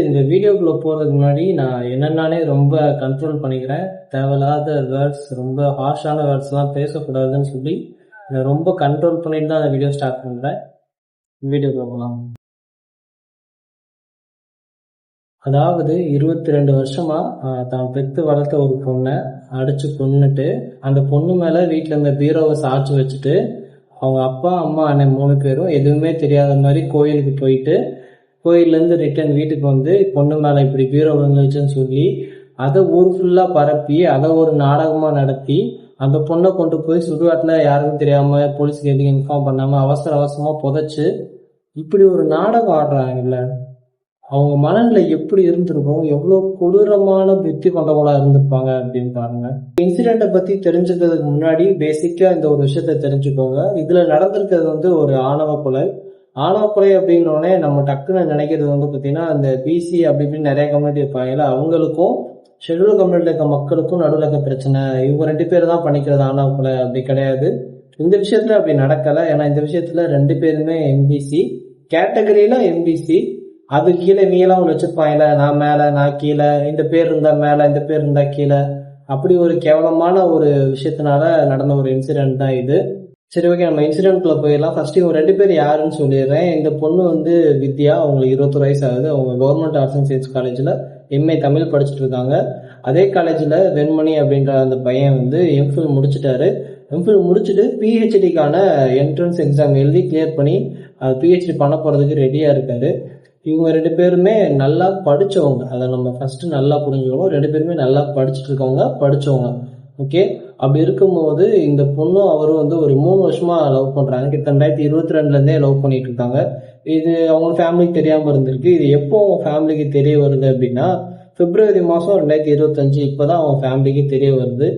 இந்த வீடியோக்குள்ள போறதுக்கு முன்னாடி நான் என்னன்னாலே ரொம்ப கண்ட்ரோல் பண்ணிக்கிறேன். தேவையில்லாத வேர்ட்ஸ், ரொம்ப ஹார்ஷான வேர்ட்ஸ்லாம் பேசக்கூடாதுன்னு சொல்லி நான் ரொம்ப கண்ட்ரோல் பண்ணிட்டு தான் அந்த வீடியோ ஸ்டார்ட் பண்றேன். வீடியோக்குள்ள போகலாம். அதாவது 22 வருஷமா தான் பெத்து வளர்த்த ஒரு பொண்ணை அடிச்சு கொன்னுட்டு, அந்த பொண்ணு மேல வீட்டுல இருந்த பீரோவை சாய்ச்சி வச்சுட்டு, அவங்க அப்பா அம்மா அண்ணன் 3 பேரும் எதுவுமே தெரியாத மாதிரி கோயிலுக்கு போயிட்டு, கோயிலேருந்து ரிட்டர்ன் வீட்டுக்கு வந்து பொண்ணு மேலே இப்படி பீரோ விழுந்துச்சுன்னு சொல்லி அதை ஊர் ஃபுல்லாக பரப்பி அதை ஒரு நாடகமாக நடத்தி அந்த பொண்ணை கொண்டு போய் சுடுகாட்டில் யாருக்கும் தெரியாமல் போலீஸ்க்கு எதுவும் இன்ஃபார்ம் பண்ணாமல் அவசர அவசரமாக புதைச்சு இப்படி ஒரு நாடகம் ஆடுறாங்கல்ல, அவங்க மனநிலை எப்படி இருந்திருக்கும், எவ்வளோ கொடூரமான புத்தி கொண்டவங்களா இருந்திருப்பாங்க அப்படின்னு பாருங்க. இன்சிடென்ட்டை பற்றி தெரிஞ்சுக்கிறதுக்கு முன்னாடி பேசிக்காக இந்த ஒரு விஷயத்த தெரிஞ்சுக்கோங்க. இதில் நடந்திருக்கிறது வந்து ஒரு ஆணவ கொலை. ஆணவக்குறை அப்படின்னோடனே நம்ம டக்குன்னு நினைக்கிறது வந்து பார்த்தீங்கன்னா இந்த பிசி அப்படி இப்படின்னு நிறைய கம்யூனிட்டி இருப்பாங்கல்ல, அவங்களுக்கும் ஷெட்யூல் கம்யூனிட்டியில் இருக்க மக்களுக்கும் நடுவில் இருக்க பிரச்சனை, இவங்க 2 பேர் தான் பண்ணிக்கிறது ஆணவக்குறை அப்படி கிடையாது. இந்த விஷயத்துல அப்படி நடக்கலை. ஏன்னா இந்த விஷயத்துல 2 பேருமே எம்பிசி கேட்டகரியில எம்பிசி. அது கீழே நீங்களாம் ஒன்று வச்சிருப்பாங்கல்ல, நான் மேலே நான் கீழே, இந்த பேர் இருந்தா மேலே இந்த பேர் இருந்தா கீழே, அப்படி ஒரு கேவலமான ஒரு விஷயத்தினால நடந்த ஒரு இன்சிடென்ட் தான் இது. சரி, ஓகே, நம்ம இன்சிடென்ட்குள்ள போயிடலாம். ஃபர்ஸ்ட் இவங்க 2 பேர் யாருன்னு சொல்லிடுறேன். இந்த பொண்ணு வந்து வித்யா, அவங்களுக்கு 21 வயசு ஆகுது. அவங்க கவர்மெண்ட் ஆர்ட்ஸ் அண்ட் சயின்ஸ் காலேஜில் எம்ஏ தமிழ் படிச்சுட்டு இருக்காங்க. அதே காலேஜில் வெண்மணி அப்படின்ற அந்த பையன் வந்து எம்ஃபில் முடிச்சுட்டாரு. எம்ஃபில் முடிச்சுட்டு பிஹெச்டிக்கான என்ட்ரன்ஸ் எக்ஸாம் எழுதி கிளியர் பண்ணி பிஹெச்டி பண்ண போகிறதுக்கு ரெடியாக இருக்காரு. இவங்க 2 பேருமே நல்லா படித்தவங்க, அதை நம்ம ஃபஸ்ட்டு நல்லா புரிஞ்சுக்கணும். 2 பேருமே நல்லா படிச்சுட்டு இருக்கவங்க, படித்தவங்க. ஓகே, அப்படி இருக்கும்போது இந்த பொண்ணும் அவரும் வந்து ஒரு 3 வருஷமா லவ் பண்றாங்க. கிட்ட 2022 லவ் பண்ணிட்டு இருக்காங்க. இது அவங்க ஃபேமிலிக்கு தெரியாம இருந்திருக்கு. இது எப்போ அவங்க ஃபேமிலிக்கு தெரிய வருது அப்படின்னா பிப்ரவரி மாதம் 2025 இப்போதான் அவங்க ஃபேமிலிக்கு தெரிய வருது.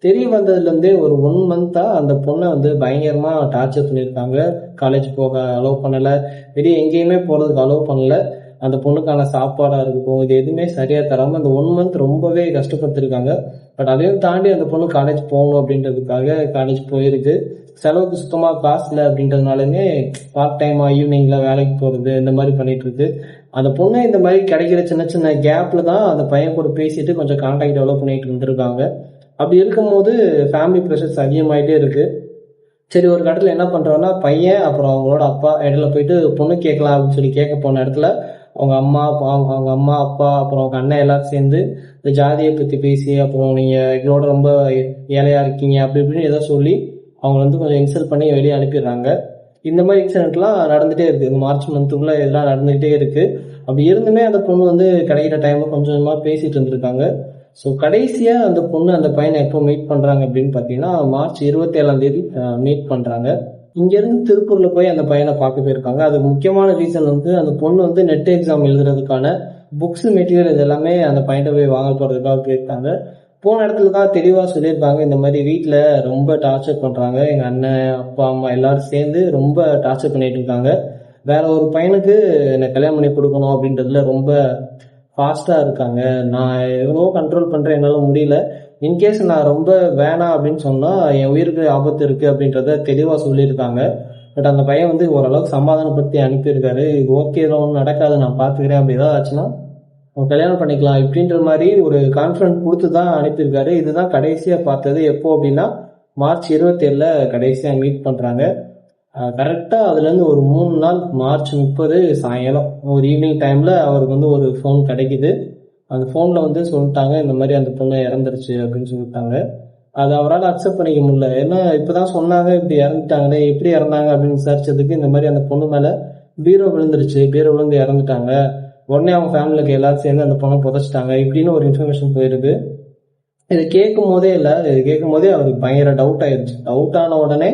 தெரிய வந்ததுலேருந்தே ஒரு 1 மந்த்தா அந்த பொண்ணை வந்து பயங்கரமா டார்ச்சர் பண்ணியிருக்காங்க. காலேஜ் போக அலோவ் பண்ணலை, வெளியே எங்கேயுமே போகிறதுக்கு அலோவ் பண்ணல. அந்த பொண்ணுக்கான சாப்பாடாக இருக்கட்டும், இது எதுவுமே சரியாக தராமல் அந்த 1 மந்த் ரொம்பவே கஷ்டப்படுத்திருக்காங்க. பட் அதையும் தாண்டி அந்த பொண்ணு காலேஜ் போகணும் அப்படின்றதுக்காக காலேஜ் போயிருக்கு. செலவுக்கு சுத்தமாக காசு இல்லை அப்படின்றதுனாலுமே பார்ட் டைமாக ஈவினிங்கில் வேலைக்கு போகிறது இந்த மாதிரி பண்ணிட்டு இருக்கு. அந்த பொண்ணு இந்த மாதிரி கிடைக்கிற சின்ன சின்ன கேப்பில் தான் அந்த பையன் கூட பேசிட்டு கொஞ்சம் கான்டாக்ட் டெவலப் பண்ணிட்டு இருந்திருக்காங்க. அப்படி இருக்கும்போது ஃபேமிலி ப்ரெஷர்ஸ் அதிகமாகிட்டே இருக்கு. சரி, ஒரு கட்டத்தில் என்ன பண்ணுறோன்னா பையன் அப்புறம் அவங்களோட அப்பா இடையில போயிட்டு பொண்ணு கேட்கலாம் அப்படின்னு சொல்லி கேட்க போன இடத்துல அவங்க அம்மா அப்பா அப்புறம் அவங்க அண்ணன் எல்லாரும் சேர்ந்து இந்த ஜாதியை பற்றி பேசி, அப்புறம் நீங்கள் எங்களோட ரொம்ப ஏழையாக இருக்கீங்க அப்படி இப்படின்னு ஏதோ சொல்லி அவங்க வந்து கொஞ்சம் இன்சல்ட் பண்ணி வெளியே அனுப்பிடுறாங்க. இந்த மாதிரி இன்சிடென்ட்லாம் நடந்துகிட்டே இருக்குது. இந்த மார்ச் மந்த்துக்குள்ளே இதெல்லாம் நடந்துகிட்டே இருக்குது. அப்படி இருந்துமே அந்த பொண்ணு வந்து கிடைக்கிற டைமில் கொஞ்சம் கொஞ்சமாக பேசிகிட்டு இருந்திருக்காங்க. ஸோ கடைசியாக அந்த பொண்ணு அந்த பையனை எப்போ மீட் பண்ணுறாங்க அப்படின்னு பார்த்தீங்கன்னா மார்ச் 27 மீட் பண்ணுறாங்க. இங்கேருந்து திருப்பூரில் போய் அந்த பையனை பார்க்க போயிருக்காங்க. அதுக்கு முக்கியமான ரீசன் வந்து அந்த பொண்ணு வந்து நெட் எக்ஸாம் எழுதுறதுக்கான புக்ஸ் மெட்டீரியல் இது எல்லாமே அந்த பையனை போய் வாங்க போகிறதுக்காக போயிருக்காங்க. போன இடத்துல தான் தெளிவாக சொல்லியிருக்காங்க, இந்த மாதிரி வீட்டில் ரொம்ப டார்ச்சர் பண்ணுறாங்க, எங்கள் அண்ணன் அப்பா அம்மா எல்லாரும் சேர்ந்து ரொம்ப டார்ச்சர் பண்ணிட்டு இருக்காங்க. வேற ஒரு பையனுக்கு என்னை கல்யாணம் பண்ணி கொடுக்கணும் அப்படின்றதுல ரொம்ப ஃபாஸ்ட்டாக இருக்காங்க. நான் எவ்வளோ கண்ட்ரோல் பண்ணுறேன், என்னால் முடியல. இன்கேஸ் நான் ரொம்ப வேணாம் அப்படின்னு சொன்னால் என் உயிருக்கு ஆபத்து இருக்குது அப்படின்றத தெளிவாக சொல்லியிருக்காங்க. பட் அந்த பையன் வந்து ஓரளவுக்கு சமாதானப்படுத்தி அனுப்பியிருக்காரு. இது ஓகே, ஒன்றும் நடக்காது, நான் பார்த்துக்கிறேன், அப்படி ஏதாவது ஆச்சுன்னா கல்யாணம் பண்ணிக்கலாம் இப்படின்ற மாதிரி ஒரு கான்ஃபிடன்ஸ் கொடுத்து தான் அனுப்பியிருக்காரு. இதுதான் கடைசியாக பார்த்தது. எப்போ அப்படின்னா மார்ச் 27 கடைசியாக மீட் பண்ணுறாங்க. கரெக்டாக அதுலேருந்து ஒரு 3 நாள் மார்ச் 30 சாயங்காலம் ஒரு ஈவினிங் டைமில் அவருக்கு வந்து ஒரு ஃபோன் கிடைக்குது. அந்த ஃபோனில் வந்து சொல்லிட்டாங்க, இந்த மாதிரி அந்த பொண்ணு இறந்துருச்சு அப்படின்னு சொல்லிட்டாங்க. அது அவரால் அக்செப்ட் பண்ணிக்க முடியல. ஏன்னா இப்போ தான் சொன்னாங்க இப்படி இறந்துட்டாங்களே, எப்படி இறந்தாங்க அப்படின்னு விசாரிச்சதுக்கு இந்த மாதிரி அந்த பொண்ணு மேலே பீரோ விழுந்துருச்சு, பீரோ விழுந்து இறந்துட்டாங்க, உடனே அவங்க ஃபேமிலிக்கு எல்லாரும் சேர்ந்து அந்த பொண்ணை புதைச்சிட்டாங்க இப்படின்னு ஒரு இன்ஃபர்மேஷன் போயிருக்கு. இது கேட்கும் போதே அவருக்கு பயங்கர டவுட் ஆயிடுச்சு. டவுட் ஆன உடனே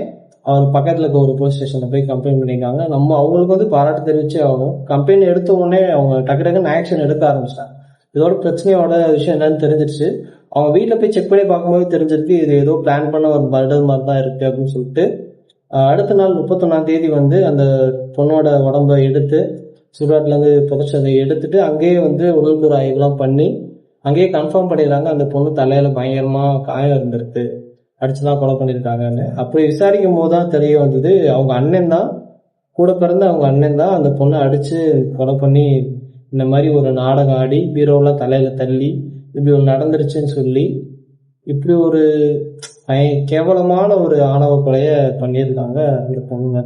அவர் பக்கத்தில் இருக்க ஒரு போலீஸ் ஸ்டேஷனில் போய் கம்ப்ளைண்ட் பண்ணியிருக்காங்க. நம்ம அவங்களுக்கு வந்து பாராட்டு தெரிவிச்சே ஆகும். கம்ப்ளைண்ட் எடுத்த உடனே அவங்க டக்குன்னு ஆக்ஷன் எடுக்க ஆரம்பிச்சிட்டாங்க. இதோட பிரச்சனையோட விஷயம் என்னன்னு தெரிஞ்சிருச்சு. அவங்க வீட்டில் போய் செக் பண்ணி பார்க்கும்போது தெரிஞ்சிருக்கு இது ஏதோ பிளான் பண்ண ஒரு மர்டர் மாதிரி தான் இருக்குது அப்படின்னு சொல்லிட்டு அடுத்த நாள் 31 வந்து அந்த பொண்ணோட உடம்பை எடுத்து சுடுகாட்டிலேருந்து புதைச்சதை எடுத்துட்டு அங்கேயே வந்து உடல்குறு ஆய்வுலாம் பண்ணி அங்கேயே கன்ஃபார்ம் பண்ணிடுறாங்க அந்த பொண்ணு தலையில் பயங்கரமாக காயம் இருந்திருக்கு, அடிச்சுதான் கொலை பண்ணியிருக்காங்கன்னு. அப்படி விசாரிக்கும் போது தான் தெரிய வந்தது அவங்க அண்ணன் தான், கூட பிறந்த அவங்க அண்ணன் தான் அந்த பொண்ணை அடித்து கொலை பண்ணி இந்த மாதிரி ஒரு நாடகம் ஆடி பீரோவில் தலையில தள்ளி இப்படி ஒரு நடந்துருச்சுன்னு சொல்லி இப்படி ஒரு கேவலமான ஒரு ஆணவ கொலையை பண்ணியிருக்காங்க அந்த பொண்ணுங்க.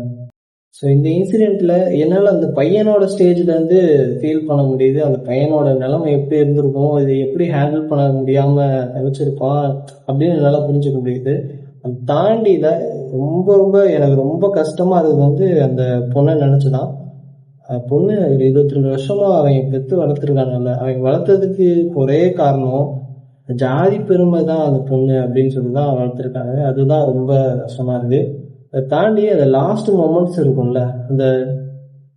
ஸோ இந்த இன்சிடெண்ட்ல என்னால் அந்த பையனோட ஸ்டேஜ்ல இருந்து ஃபீல் பண்ண முடியுது. அந்த பையனோட நிலைமை எப்படி இருந்திருக்கும், இதை எப்படி ஹேண்டில் பண்ண முடியாம நினைச்சிருப்பான் அப்படின்னு என்னால் புரிஞ்சுக்க முடியுது. அதை தாண்டி ரொம்ப ரொம்ப எனக்கு ரொம்ப கஷ்டமா இருக்குது அந்த பொண்ணை நினைச்சுதான். பொண்ணு ஒரு 22 வருஷமா அவங்க பெற்று வளர்த்துருக்காங்கல்ல, அவங்க வளர்த்ததுக்கு ஒரே காரணம் ஜாதி பெருமை தான் அந்த பொண்ணு அப்படின்னு சொல்லி தான் வளர்த்துருக்காங்க. அதுதான் ரொம்ப கஷ்டமா இருக்கு. அதை தாண்டி அந்த லாஸ்ட் மொமெண்ட்ஸ் இருக்கும்ல, அந்த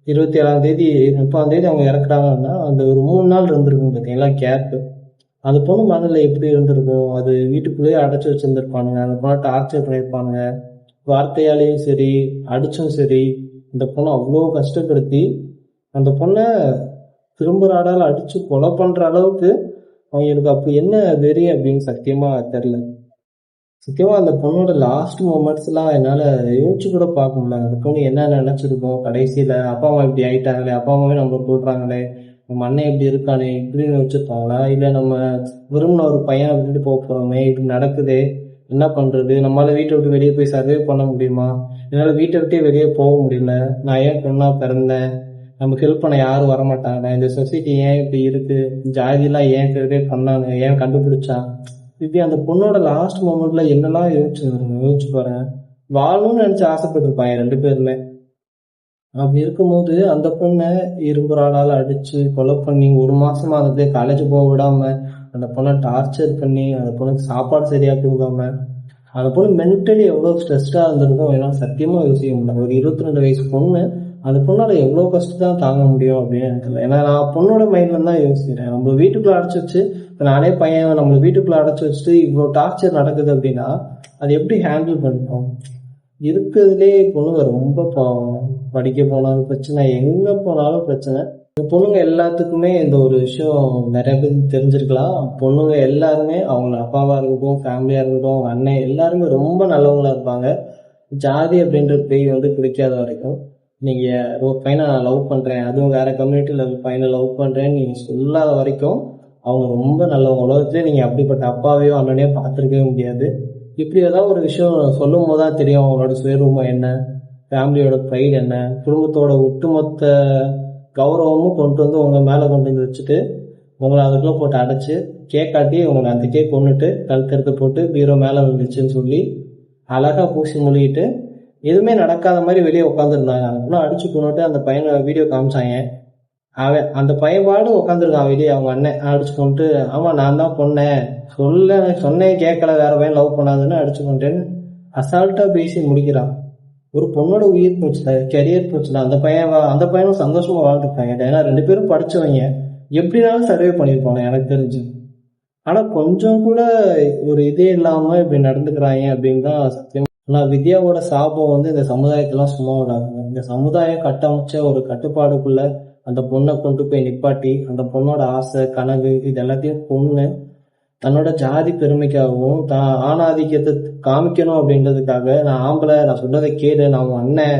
27ஆம் தேதி 30ஆம் தேதி அவங்க இறக்குறாங்கன்னா அந்த ஒரு 3 நாள் இருந்திருக்கும் பார்த்தீங்களா கேப். அந்த பொண்ணு மனதில் எப்படி இருந்திருக்கும், அது வீட்டுக்குள்ளேயே அடைச்சி வச்சிருந்துருப்பானுங்க, அந்த பொண்ணை டார்ச்சர் பண்ணியிருப்பானுங்க, வார்த்தையாலேயும் சரி அடிச்சும் சரி. இந்த பொண்ணை அவ்வளோ கஷ்டப்படுத்தி அந்த பொண்ணை திரும்புறாடால் அடிச்சு கொலை பண்ற அளவுக்கு அவங்களுக்கு அப்படி என்ன வெறி அப்படின்னு சத்தியமா தெரியல. சத்தியமா அந்த பொண்ணோட லாஸ்ட் மூமெண்ட்ஸ் எல்லாம் என்னால யோசிச்சு கூட பார்க்க முடியல. அந்த பொண்ணு என்ன நினைச்சிருக்கோம் கடைசியில, அப்பா அம்மா இப்படி ஆயிட்டாங்களே, அப்பா அம்மாவே நம்ம கூடுறாங்களே, நம்ம அண்ணன் இப்படி இருக்கானே இப்படின்னு வச்சிருப்பாங்களா, இல்ல நம்ம விரும்பின ஒரு பையனை விட்டுட்டு போக போறோமே, இப்படி நடக்குதே என்ன பண்றது, நம்மளால வீட்டை விட்டு வெளியே போய் சர்வே பண்ண முடியுமா, என்னால வீட்டை விட்டே வெளியே போக முடியல, நான் ஏன் பொண்ணா பிறந்தேன், நமக்கு ஹெல்ப் பண்ண யாரும் வரமாட்டாங்க, இந்த சொசைட்டி ஏன் இப்படி இருக்கு, ஜாதியெல்லாம் ஏன் கிரியேட் பண்ணாங்க, ஏன் கண்டுபிடிச்சான், இப்படி அந்த பொண்ணோட லாஸ்ட் மூமெண்ட்ல என்னெல்லாம் யோசிச்சு பாருங்க. வாழணும்னு நினைச்சு ஆசைப்பட்டிருப்பாங்க 2 பேருமே. அப்படி இருக்கும்போது அந்த பொண்ணை இரும்பு ராடால அடிச்சு கொலை பண்ணி 1 மாசமா அந்த காலேஜ் போக விடாம அந்த பொண்ணை டார்ச்சர் பண்ணி அந்த பொண்ணுக்கு சாப்பாடு சரியா கொடுக்காம அந்த பொண்ணு மென்டலி எவ்வளவு ஸ்ட்ரெஸ்டா இருந்திருக்கும் எல்லாம் சத்தியமா யோசிக்க முடியல. ஒரு 22 வயசு பொண்ணு அந்த பொண்ணால எவ்வளவு கஷ்டத்தான் தாங்க முடியும் அப்படின்னு எனக்கு தெரியல. ஏன்னா நான் பொண்ணோட மைண்ட்ல தான் யோசிக்கிறேன். நம்ம வீட்டுக்குள்ள அடைச்சு வச்சு நானே பையன் நம்மள வீட்டுக்குள்ள அடைச்சு வச்சுட்டு இவ்வளவு டார்ச்சர் நடக்குது அப்படின்னா அது எப்படி ஹேண்டில் பண்ணிப்போம். இருக்கிறதுலே பொண்ணுங்க ரொம்ப பாவம். படிக்க போனாலும் பிரச்சனை, எங்க போனாலும் பிரச்சனை. இந்த பொண்ணுங்க எல்லாத்துக்குமே இந்த ஒரு விஷயம் நிறைய பேர் தெரிஞ்சிருக்கலாம். பொண்ணுங்க எல்லாருமே அவங்க அப்பாவா இருக்கட்டும், ஃபேமிலியா இருக்கட்டும், அவங்க அண்ணன் எல்லாருமே ரொம்ப நல்லவங்களா இருப்பாங்க. ஜாதி அப்படின்ற பேய் பிடிக்காத வரைக்கும் நீங்க ஒரு பையனை நான் லவ் பண்றேன், அதுவும் வேற கம்யூனிட்டியில பையனை லவ் பண்றேன்னு நீங்க சொல்லாத வரைக்கும் அவங்க ரொம்ப நல்லவங்க. உலகத்திலே நீங்க அப்படிப்பட்ட அப்பாவையோ அண்ணனையோ பார்த்துருக்கவே முடியாது. இப்படி ஏதாவது ஒரு விஷயம் சொல்லும் போதுதான் தெரியும் அவங்களோட சுயரூபம் என்ன, ஃபேமிலியோட ப்ரைட் என்ன, குடும்பத்தோட ஒட்டுமொத்த கௌரவமும் கொண்டு உங்க மேல கொண்டு வச்சுட்டு உங்களை அதுக்குள்ள போட்டு அடைச்சு கேக்காட்டி உங்களை அந்த கேக் கொண்டுட்டு கழுத்தெடுத்து போட்டு பீரோ மேல வந்துச்சுன்னு சொல்லி அழகா பூசி மொழிகிட்டு எதுவுமே நடக்காத மாதிரி வெளியே உட்காந்துருந்தாங்க. அதுக்குள்ள அடிச்சு கொண்டுட்டு அந்த பையனை வீடியோ காமிச்சாங்க. அவன் அந்த பையன் பாடு உட்காந்துருக்கான் வெளியே. அவங்க அண்ணன் அடிச்சு கொண்டு, ஆமா நான் தான் பொண்ணேன் சொன்னேன் கேட்கல, வேற பையன் லவ் பண்ணாதுன்னு அடிச்சு கொண்டேன்னு அசால்ட்டா பேசி முடிக்கிறான். ஒரு பொண்ணோட உயிர் போச்சுல, கெரியர் போச்சுல. அந்த பையனும் சந்தோஷமா வாழ்ந்துருக்காங்க. ஏன்னா 2 பேரும் படிச்சவங்க, எப்படினாலும் சர்வே பண்ணியிருப்பாங்க எனக்கு தெரிஞ்சு. ஆனா கொஞ்சம் கூட ஒரு இதே இல்லாம இப்படி நடந்துக்கிறாங்க அப்படின்னு தான் சத்தியம். ஆனா வித்யாவோட சாபம் இந்த சமுதாயத்தெல்லாம் சும்மா விடாது. இந்த சமுதாயம் கட்டமைச்ச ஒரு கட்டுப்பாடுக்குள்ள அந்த பொண்ணை கொண்டு போய் நிப்பாட்டி அந்த பொண்ணோட ஆசை கனவு இது எல்லாத்தையும் பொண்ணு தன்னோட ஜாதி பெருமைக்காகவும் தான் ஆணாதிக்கத்தை காமிக்கணும் அப்படின்றதுக்காக, நான் ஆம்பளை, நான் சொல்றதை கேளு, நான் உன் அண்ணன்,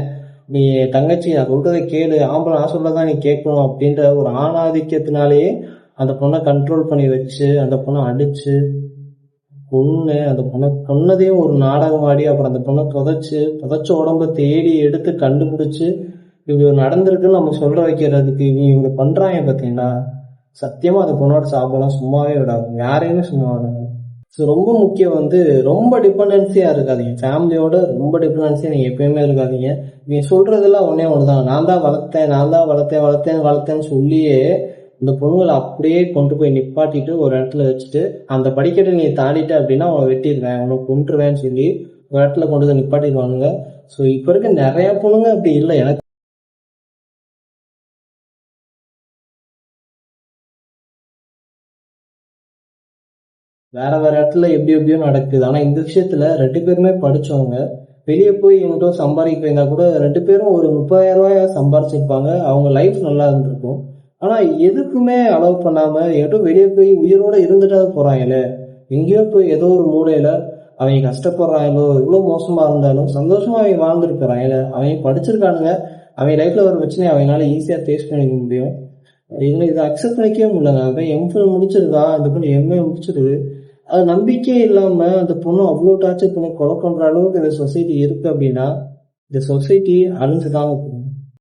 நீ தங்கச்சி, நான் சொல்றதை கேளு, ஆம்பளை நான் சொல்லதான் நீ கேட்கணும் அப்படின்ற ஒரு ஆணாதிக்கத்தினாலேயே அந்த பொண்ணை கண்ட்ரோல் பண்ணி வச்சு அந்த பொண்ணை அடிச்சு பொண்ணு அந்த பொண்ணை கொன்னதையும் ஒரு நாடகம் ஆடி அப்புறம் அந்த பொண்ணை புதைச்ச உடம்ப தேடி எடுத்து கண்டுபிடிச்சு இப்படி ஒரு நடந்திருக்குன்னு நம்ம சொல்ற வைக்கிறதுக்கு இவங்க பண்றாங்க பார்த்தீங்களா. சத்தியமா அந்த பொண்ணோட சாப்பிடலாம் சும்மாவே விடாது, யாரையுமே சும்மா விடாது. ஸோ ரொம்ப முக்கியம் ரொம்ப டிபெண்டன்சியா இருக்காதீங்க. ஃபேமிலியோட ரொம்ப டிபெண்டன்சியா நீங்க எப்பயுமே இருக்காதீங்க. நீங்க சொல்றதெல்லாம் ஒன்னே ஒண்ணுதான், நான் தான் வளர்த்தேன்னு சொல்லியே இந்த பொண்ணுங்களை அப்படியே கொண்டு போய் நிப்பாட்டிட்டு ஒரு இடத்துல வச்சுட்டு அந்த படிக்கட்டை நீ தாண்டிட்ட அப்படின்னா அவனை வெட்டிடுவேன், அவனை கொண்டுருவேன்னு சொல்லி ஒரு இடத்துல கொண்டு போய் நிப்பாட்டிடுவானுங்க. ஸோ இப்ப இருக்க நிறைய பொண்ணுங்க அப்படி இல்லை. எனக்கு வேற இடத்துல எப்படியோ நடக்குது. ஆனா இந்த விஷயத்துல 2 பேருமே படிச்சவங்க. வெளியே போய் இவங்க சம்பாதிக்க போயிருந்தா கூட 2 பேரும் ஒரு 30,000 ரூபாய் சம்பாரிச்சிருப்பாங்க. அவங்க லைஃப் நல்லா இருந்திருக்கும். ஆனா எதுக்குமே அலோவ் பண்ணாம ஏதோ வெளியே போய் உயிரோட இருந்துட்டா போறாங்களே, எங்கேயோ போய் ஏதோ ஒரு மூலையில அவங்க கஷ்டப்படுறாங்களோ, இவ்வளவு மோசமா இருந்தாலும் சந்தோஷமா அவங்க வாழ்ந்துருக்கிறாங்க. அவங்க படிச்சிருக்கானுங்க, அவங்க லைஃப்ல ஒரு பிரச்சனையை அவங்களால ஈஸியா ஃபேஸ் பண்ணிக்க முடியும். இவங்க இதை அக்செப்ட் பண்ணிக்கவே முடியலங்க. அவன் எம்ஃபில் முடிச்சிருக்கான், அந்த பொண்ணு எம்ஏ முடிச்சிருக்கு. அது நம்பிக்கையே இல்லாம அந்த பொண்ணு அவ்வளோ டார்ச்சர் பண்ணி கொலை பண்ற அளவுக்கு இந்த சொசைட்டி இருக்கு அப்படின்னா இந்த சொசைட்டி அழிஞ்சுதான் போகும்.